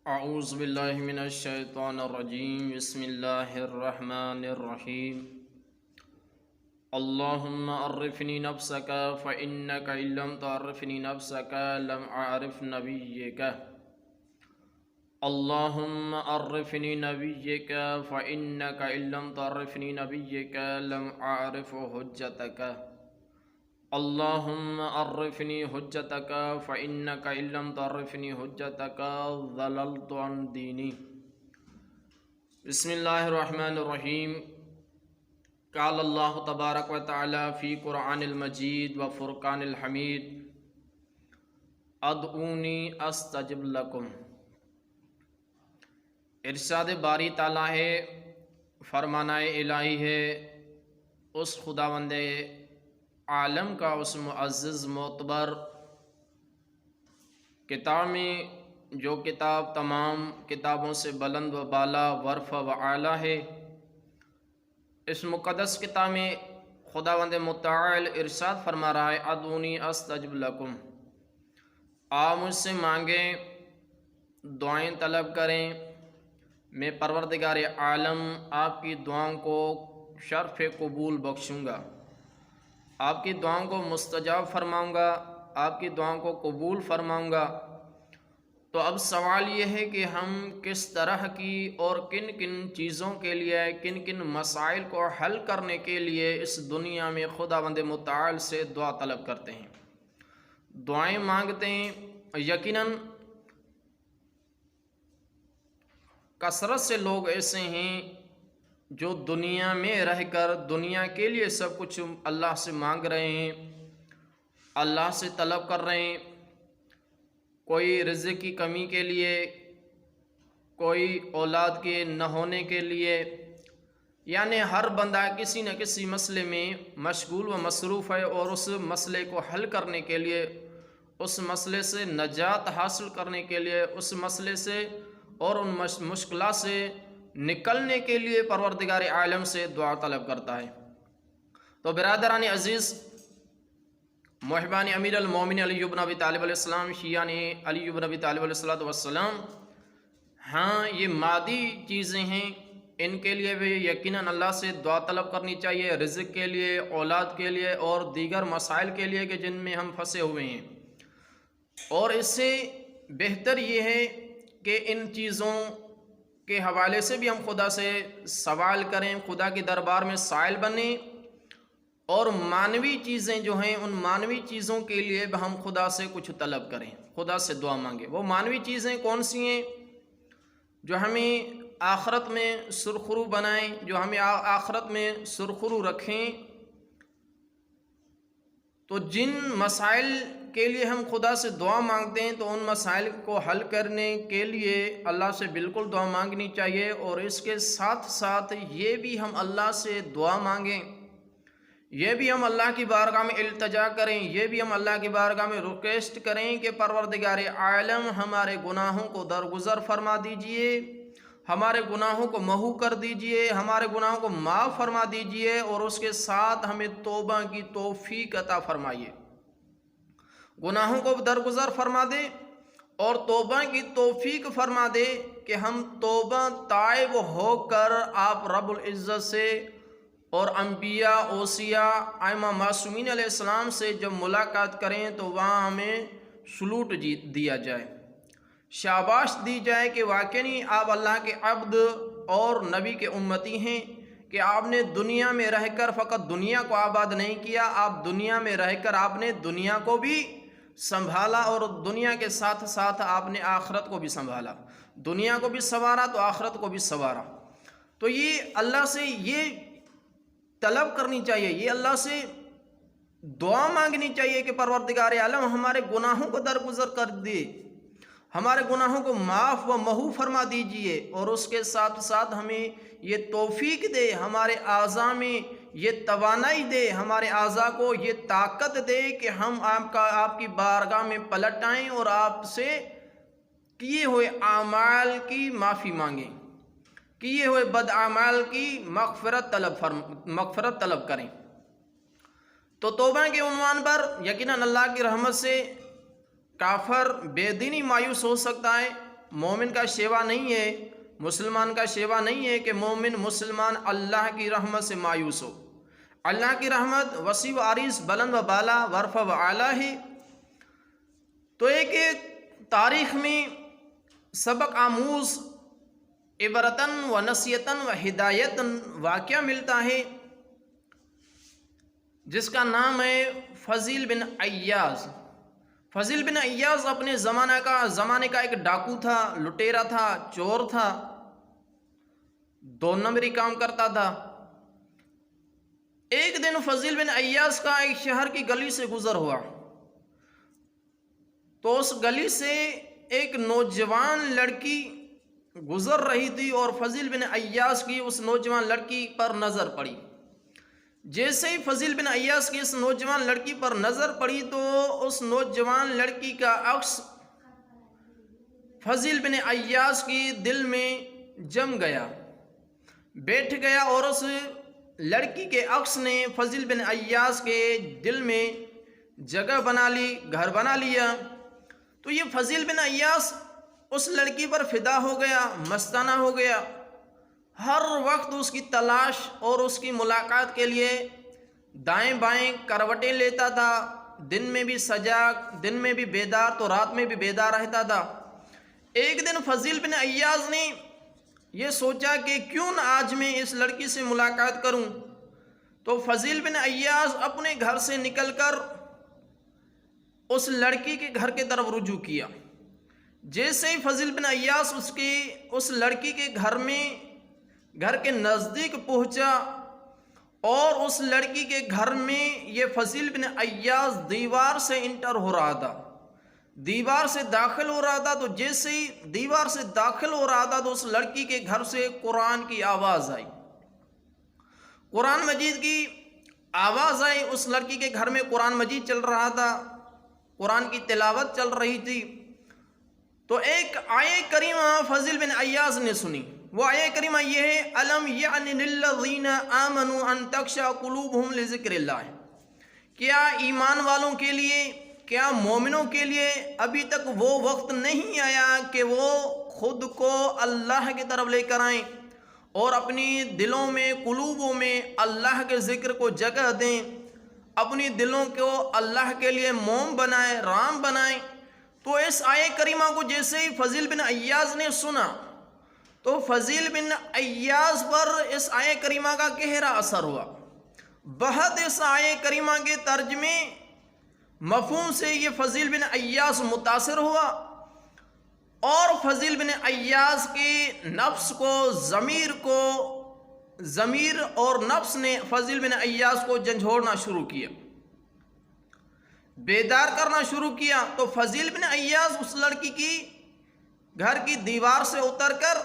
اعوذ باللہ من الشیطان الرجیم بسم اللہ الرحمن الرحیم اللہم عرفنی نفسک فإنک ان لم تعرفنی نفسک لم اعرف نبیک اللہم عرفنی نبیک فإنک ان لم تعرفنی نبیک لم اعرف حجتک اللہم عرفنی حجتک فإنک ان لم تعرفنی حجتک ضللت عن دینی۔ بسم اللہ الرحمن الرحیم۔ قال اللہ تبارک و تعالی فی قرآن المجید و فرقان الحمید ادعونی استجب لکم۔ ارشاد باری تعالیٰ ہے، فرمانہ الہی ہے اس خداوند عالم کا، اس معزز معتبر کتاب میں جو کتاب تمام کتابوں سے بلند و بالا ورفع و اعلیٰ ہے، اس مقدس کتاب میں خداوند متعال ارشاد فرما رہا ہے ادعونی استجب لکم، آپ مجھ سے مانگیں، دعائیں طلب کریں، میں پروردگار عالم آپ کی دعاؤں کو شرف قبول بخشوں گا، آپ کی دعاؤں کو مستجاب فرماؤں گا، آپ کی دعاؤں کو قبول فرماؤں گا۔ تو اب سوال یہ ہے کہ ہم کس طرح کی اور کن کن چیزوں کے لیے، کن کن مسائل کو حل کرنے کے لیے اس دنیا میں خداوند متعال سے دعا طلب کرتے ہیں، دعائیں مانگتے ہیں۔ یقیناً کثرت سے لوگ ایسے ہیں جو دنیا میں رہ کر دنیا کے لیے سب کچھ اللہ سے مانگ رہے ہیں، اللہ سے طلب کر رہے ہیں، کوئی رزق کی کمی کے لیے، کوئی اولاد کے نہ ہونے کے لیے، یعنی ہر بندہ کسی نہ کسی مسئلے میں مشغول و مصروف ہے، اور اس مسئلے کو حل کرنے کے لیے، اس مسئلے سے نجات حاصل کرنے کے لیے، اس مسئلے سے اور ان مشکلات سے نکلنے کے لیے پروردگار عالم سے دعا طلب کرتا ہے۔ تو برادران عزیز، محبان امیر المومن علی بن ابی طالب علیہ السلام، شیعان علی بن ابی طالب علیہ السلام، ہاں یہ مادی چیزیں ہیں، ان کے لیے بھی یقیناً اللہ سے دعا طلب کرنی چاہیے، رزق کے لیے، اولاد کے لیے اور دیگر مسائل کے لیے کہ جن میں ہم پھنسے ہوئے ہیں۔ اور اس سے بہتر یہ ہے کہ ان چیزوں کے حوالے سے بھی ہم خدا سے سوال کریں، خدا کے دربار میں سائل بنیں، اور مانوی چیزیں جو ہیں ان مانوی چیزوں کے لیے بھی ہم خدا سے کچھ طلب کریں، خدا سے دعا مانگیں۔ وہ مانوی چیزیں کون سی ہیں جو ہمیں آخرت میں سرخرو بنائیں، جو ہمیں آخرت میں سرخرو رکھیں؟ تو جن مسائل کے لیے ہم خدا سے دعا مانگتے ہیں تو ان مسائل کو حل کرنے کے لیے اللہ سے بالکل دعا مانگنی چاہیے، اور اس کے ساتھ ساتھ یہ بھی ہم اللہ سے دعا مانگیں، یہ بھی ہم اللہ کی بارگاہ میں التجا کریں، یہ بھی ہم اللہ کی بارگاہ میں ریکویسٹ کریں کہ پروردگار عالم ہمارے گناہوں کو درگزر فرما دیجئے، ہمارے گناہوں کو محو کر دیجئے، ہمارے گناہوں کو معاف فرما دیجئے، اور اس کے ساتھ ہمیں توبہ کی توفیق عطا فرمائیے، گناہوں کو درگزر فرما دے اور توبہ کی توفیق فرما دے کہ ہم توبہ تائب ہو کر آپ رب العزت سے اور انبیاء، اوصیاء، ائمہ معصومین علیہ السلام سے جب ملاقات کریں تو وہاں ہمیں سلوٹ دیا جائے، شاباش دی جائے کہ واقعی آپ اللہ کے عبد اور نبی کے امتی ہیں، کہ آپ نے دنیا میں رہ کر فقط دنیا کو آباد نہیں کیا، آپ دنیا میں رہ کر آپ نے دنیا کو بھی سنبھالا، اور دنیا کے ساتھ ساتھ آپ نے آخرت کو بھی سنبھالا، دنیا کو بھی سنوارا تو آخرت کو بھی سنوارا۔ تو یہ اللہ سے یہ طلب کرنی چاہیے، یہ اللہ سے دعا مانگنی چاہیے کہ پروردگار عالم ہمارے گناہوں کو درگزر کر دے، ہمارے گناہوں کو معاف و محو فرما دیجئے، اور اس کے ساتھ ساتھ ہمیں یہ توفیق دے، ہمارے اعضاء میں یہ توانائی دے، ہمارے اعضاء کو یہ طاقت دے کہ ہم آپ کی بارگاہ میں پلٹ آئیں اور آپ سے کیے ہوئے اعمال کی معافی مانگیں، کیے ہوئے بد اعمال کی مغفرت طلب کریں۔ تو توبہ کے عنوان پر یقیناً اللہ کی رحمت سے کافر بے دینی مایوس ہو سکتا ہے، مومن کا شیوا نہیں ہے، مسلمان کا شیوا نہیں ہے کہ مومن مسلمان اللہ کی رحمت سے مایوس ہو۔ اللہ کی رحمت وسیع و عریض، بلند و بالا، ورفع و اعلیٰ ہے۔ تو ایک تاریخ میں سبق آموز عبرتاً و نصیحتاً و ہدایتاً واقعہ ملتا ہے جس کا نام ہے فضیل بن عیاض۔ فضیل بن عیاض اپنے زمانے کا ایک ڈاکو تھا، لٹیرا تھا، چور تھا، 2 نمبری کام کرتا تھا۔ ایک دن فضیل بن عیاض کا ایک شہر کی گلی سے گزر ہوا، تو اس گلی سے ایک نوجوان لڑکی گزر رہی تھی اور فضیل بن عیاض کی اس نوجوان لڑکی پر نظر پڑی۔ جیسے ہی فضیل بن عیاض کی اس نوجوان لڑکی پر نظر پڑی تو اس نوجوان لڑکی کا عکس فضیل بن عیاض کی دل میں جم گیا، بیٹھ گیا، اور اس لڑکی کے عکس نے فضیل بن عیاض کے دل میں جگہ بنا لی، گھر بنا لیا۔ تو یہ فضیل بن عیاض اس لڑکی پر فدا ہو گیا، مستانہ ہو گیا، ہر وقت اس کی تلاش اور اس کی ملاقات کے لیے دائیں بائیں کروٹیں لیتا تھا، دن میں بھی سجاگ، دن میں بھی بیدار تو رات میں بھی بیدار رہتا تھا۔ ایک دن فضیل بن عیاض نے یہ سوچا کہ کیوں نہ آج میں اس لڑکی سے ملاقات کروں، تو فضیل بن عیاض اپنے گھر سے نکل کر اس لڑکی کے گھر کی طرف رجوع کیا۔ جیسے ہی فضیل بن عیاض اس لڑکی کے گھر کے نزدیک پہنچا اور اس لڑکی کے گھر میں یہ فضیل بن عیاض دیوار سے انٹر ہو رہا تھا، دیوار سے داخل ہو رہا تھا، تو جیسے ہی دیوار سے داخل ہو رہا تھا تو اس لڑکی کے گھر سے قرآن کی آواز آئی، قرآن مجید کی آواز آئی۔ اس لڑکی کے گھر میں قرآن مجید چل رہا تھا، قرآن کی تلاوت چل رہی تھی۔ تو ایک آیہ کریمہ فضیل بن عیاض نے سنی، وہ آیہ کریمہ یہ ہے الم یعن للذین آمنوا ان تخشع قلوبہم لذکر اللہ، کیا ایمان والوں کے لیے، کیا مومنوں کے لیے ابھی تک وہ وقت نہیں آیا کہ وہ خود کو اللہ کی طرف لے کر آئیں اور اپنی دلوں میں، قلوبوں میں اللہ کے ذکر کو جگہ دیں، اپنی دلوں کو اللہ کے لیے موم بنائیں، رام بنائیں۔ تو اس آیہ کریمہ کو جیسے ہی فضیل بن عیاض نے سنا تو فضیل بن عیاض پر اس آیہ کریمہ کا گہرا اثر ہوا، بہت اس آیہ کریمہ کے ترجمے مفہوم سے یہ فضیل بن عیاض متاثر ہوا، اور فضیل بن عیاض کے نفس کو، ضمیر اور نفس نے فضیل بن عیاض کو جھنجھوڑنا شروع کیا، بیدار کرنا شروع کیا۔ تو فضیل بن عیاض اس لڑکی کی گھر کی دیوار سے اتر کر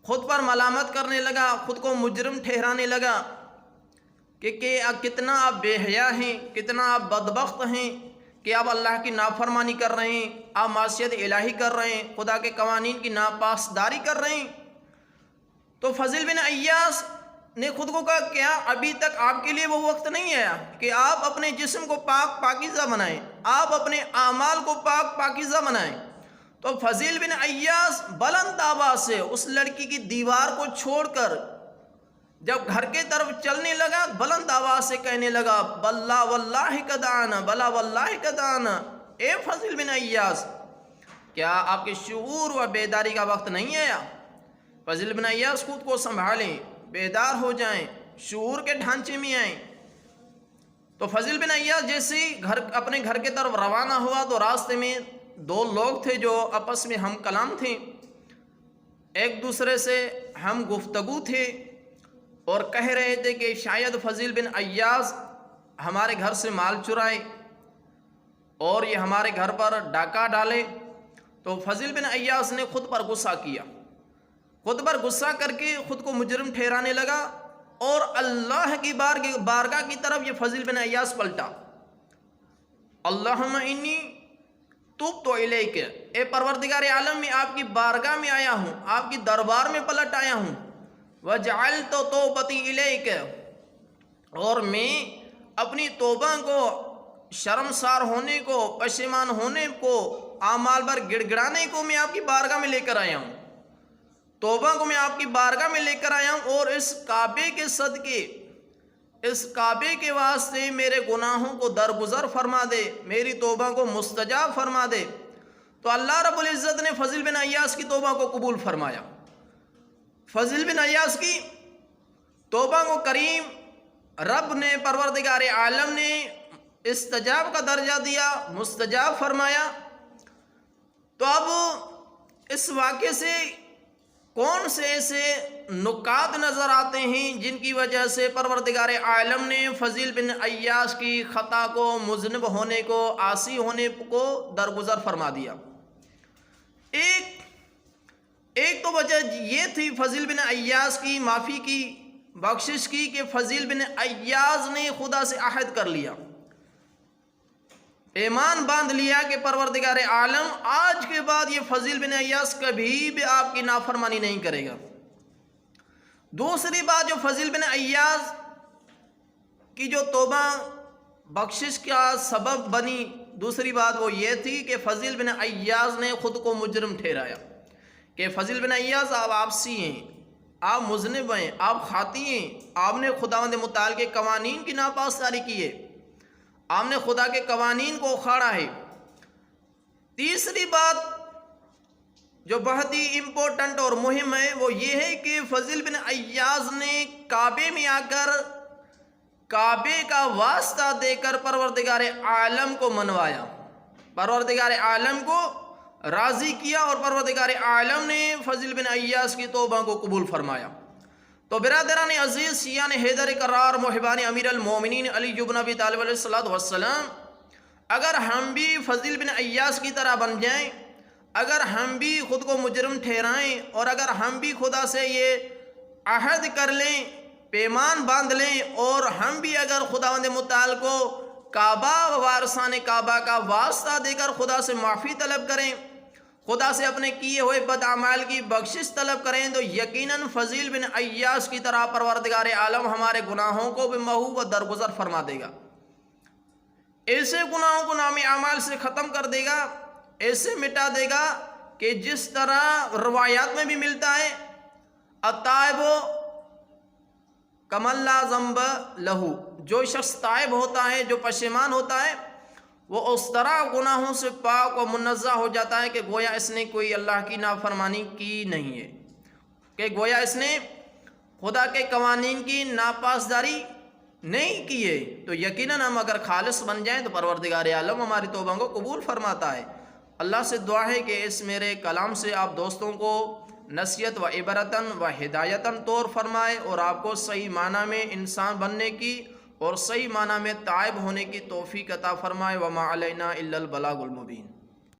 خود پر ملامت کرنے لگا، خود کو مجرم ٹھہرانے لگا کہ کتنا آپ بے حیا ہیں، کتنا آپ بدبخت ہیں کہ آپ اللہ کی نافرمانی کر رہے ہیں، آپ معصیت الہی کر رہے ہیں، خدا کے قوانین کی ناپاسداری کر رہے ہیں۔ تو فضیل بن عیاض نے خود کو کہا کیا ابھی تک آپ کے لیے وہ وقت نہیں آیا کہ آپ اپنے جسم کو پاک پاکیزہ بنائیں، آپ اپنے اعمال کو پاک پاکیزہ بنائیں۔ تو فضیل بن عیاض بلند آواز سے اس لڑکی کی دیوار کو چھوڑ کر جب گھر کے طرف چلنے لگا، بلند آواز سے کہنے لگا بلا واللہ قد آنا، بلا واللہ قد آنا، اے فضیل بن عیاض کیا آپ کے شعور و بیداری کا وقت نہیں آیا؟ فضیل بن عیاض خود کو سنبھالیں، بیدار ہو جائیں، شعور کے ڈھانچے میں آئیں۔ تو فضیل بن عیاض جیسے اپنے گھر کے طرف روانہ ہوا تو راستے میں 2 لوگ تھے جو آپس میں ہم کلام تھے، ایک دوسرے سے ہم گفتگو تھے اور کہہ رہے تھے کہ شاید فضیل بن عیاض ہمارے گھر سے مال چرائے اور یہ ہمارے گھر پر ڈاکہ ڈالے۔ تو فضیل بن عیاض نے خود پر غصہ کیا، خود پر غصہ کر کے خود کو مجرم ٹھہرانے لگا اور اللہ کی بارگاہ کی طرف یہ فضیل بن عیاض پلٹا، اللہم انی تبت الیک، اے پروردگار عالم میں آپ کی بارگاہ میں آیا ہوں، آپ کی دربار میں پلٹ آیا ہوں، وجعلت توبتی الیک، اور میں اپنی توبہ کو شرمسار ہونے کو، پشیمان ہونے کو، اعمال پر گڑ گڑانے کو میں آپ کی بارگاہ میں لے کر آیا ہوں، توبہ کو میں آپ کی بارگاہ میں لے کر آیا ہوں، اور اس کعبے کے صدقے، اس کعبے کے واسطے میرے گناہوں کو درگزر فرما دے، میری توبہ کو مستجاب فرما دے۔ تو اللہ رب العزت نے فضل بن عیاض کی توبہ کو قبول فرمایا۔ فضل بن عیاض کی توبہ کو کریم رب نے، پروردگار عالم نے استجاب کا درجہ دیا، مستجاب فرمایا۔ تو اب اس واقعے سے کون سے ایسے نکات نظر آتے ہیں جن کی وجہ سے پروردگار عالم نے فضل بن عیاض کی خطا کو، مذنب ہونے کو، عاصی ہونے کو درگزر فرما دیا؟ ایک تو وجہ یہ تھی فضل بن عیاض کی معافی کی، بخشش کی، کہ فضل بن عیاض نے خدا سے عہد کر لیا، ایمان باندھ لیا کہ پروردگار عالم آج کے بعد یہ فضل بن عیاض کبھی بھی آپ کی نافرمانی نہیں کرے گا۔ دوسری بات جو فضل بن عیاض کی جو توبہ بخشش کا سبب بنی، دوسری بات وہ یہ تھی کہ فضل بن عیاض نے خود کو مجرم ٹھہرایا کہ فضل بن عیاض آپ عاصی ہیں، آپ مذنب ہیں، آپ خاطی ہیں، آپ نے خداوند متعال کے قوانین کی ناپاسداری کی ہے، آپ نے خدا کے قوانین کو اکھاڑا ہے۔ تیسری بات جو بہت ہی امپورٹنٹ اور مہم ہے وہ یہ ہے کہ فضل بن عیاض نے کعبے میں آ کر کعبے کا واسطہ دے کر پروردگار عالم کو منوایا، پروردگار عالم کو راضی کیا، اور پروردگار عالم نے فضل بن عیاض کی توبہ کو قبول فرمایا۔ تو برادران عزیز، شیعان حیدر کرار، محبان امیر المومنین علی بن ابی طالب علیہ السلام، اگر ہم بھی فضل بن عیاض کی طرح بن جائیں، اگر ہم بھی خود کو مجرم ٹھہرائیں، اور اگر ہم بھی خدا سے یہ عہد کر لیں، پیمان باندھ لیں، اور ہم بھی اگر خداوند متعال کو کعبہ، وارثان کعبہ کا واسطہ دے کر خدا سے معافی طلب کریں، خدا سے اپنے کیے ہوئے بد اعمال کی بخشش طلب کریں، تو یقیناً فضل بن عیاض کی طرح پروردگار عالم ہمارے گناہوں کو بھی محو و درگزر فرما دے گا، ایسے گناہوں کو نامی اعمال سے ختم کر دے گا، ایسے مٹا دے گا کہ جس طرح روایات میں بھی ملتا ہے، التائب کمن لا ذنب لہو، جو شخص تائب ہوتا ہے، جو پشیمان ہوتا ہے، وہ اس طرح گناہوں سے پاک و منزہ ہو جاتا ہے کہ گویا اس نے کوئی اللہ کی نافرمانی کی نہیں ہے، کہ گویا اس نے خدا کے قوانین کی ناپاسداری نہیں کی ہے۔ تو یقیناً ہم اگر خالص بن جائیں تو پروردگار عالم ہماری توبہ کو قبول فرماتا ہے۔ اللہ سے دعا ہے کہ اس میرے کلام سے آپ دوستوں کو نصیحت و عبرتاً و ہدایتاً طور فرمائے، اور آپ کو صحیح معنی میں انسان بننے کی اور صحیح معنی میں تائب ہونے کی توفیق عطا فرمائے۔ وما علینا الا البلاغ المبین۔